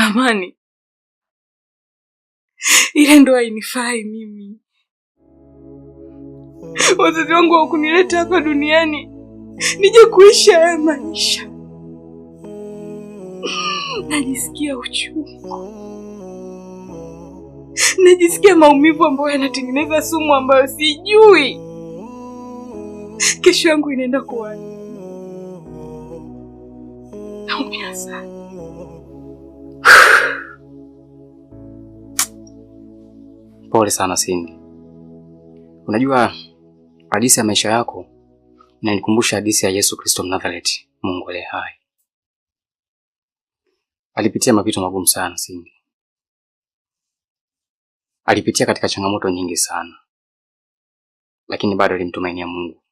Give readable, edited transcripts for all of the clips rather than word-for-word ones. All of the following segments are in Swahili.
Amani, ile ndoa hainifai mimi. Wazazi wangu hawakunileta hapa duniani nije kuishi haya maisha. Najisikia uchungu, najisikia maumivu ambayo yanatengeneza sumu ambayo sijui kesho yangu inaenda kuwa. Naumia sana. Pole sana Cindy. Unajua hadithi ya maisha yako inanikumbusha hadithi ya Yesu Kristo Mnazareti, Mungu aliye hai. Alipitia mapito magumu sana Cindy. Alipitia katika changamoto nyingi sana, lakini bado alimtumainia Mungu.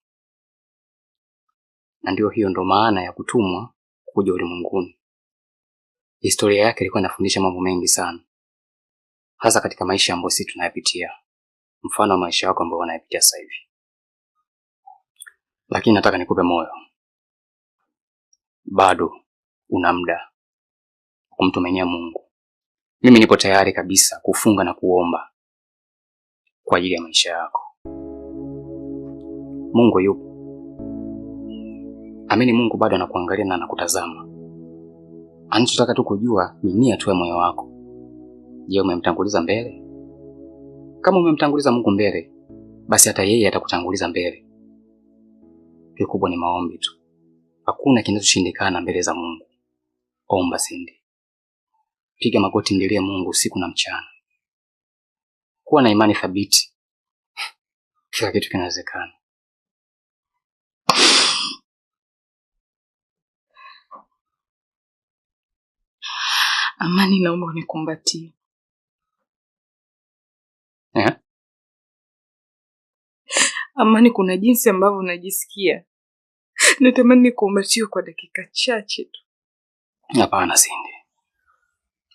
Na ndo maana ya kutumwa kuja ulimwenguni. Historia yake ilikuwa inafundisha mambo mengi sana, hasa katika maisha ambayo sisi tunayapitia. Mfano wa maisha yako ambayo unayapitia sasa hivi. Lakini nataka nikupe moyo. Bado una muda kumtumainia Mungu. Mimi nipo tayari kabisa kufunga na kuomba kwa ajili ya maisha yako. Mungu yupo. Amini, Mungu bado anakuangalia na anakutazama. Anachotaka tu kujua ni nia tu ya moyo wako. Je, umemtanguliza mbele? Kama umemtanguliza Mungu mbele, basi hata yeye atakutanguliza mbele. Kikubwa ni maombi tu. Hakuna kinachoshindikana mbele za Mungu. Omba Cindy. Piga magoti, mlilie Mungu usiku na mchana. Kuwa na imani thabiti. Kila kitu kinawezekana. Amani, naomba unikumbatie. Amani, kuna jinsi ambavyo unajisikia. Natamani nikukumbatie kwa dakika chache tu. Hapana Cindy.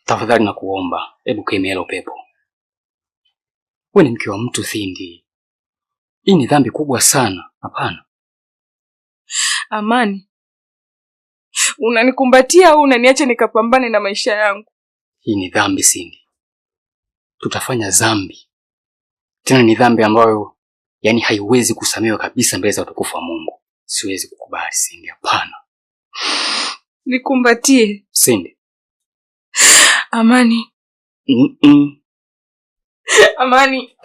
Tafadhali nakuomba, hebu kemea upepo. Wewe ni mke wa mtu Cindy. Hii ni dhambi kubwa sana. Hapana. Amani, unanikumbatia au unaniacha nikapambane na maisha yangu? Hii ni dhambi Cindy. Tutafanya dhambi. Tena ni dhambi ambayo haiwezi kusamehewa kabisa mbele za utukufu wa Mungu. Siwezi kukubali Cindy, hapana. Nikumbatie Cindy. Amani. Amani.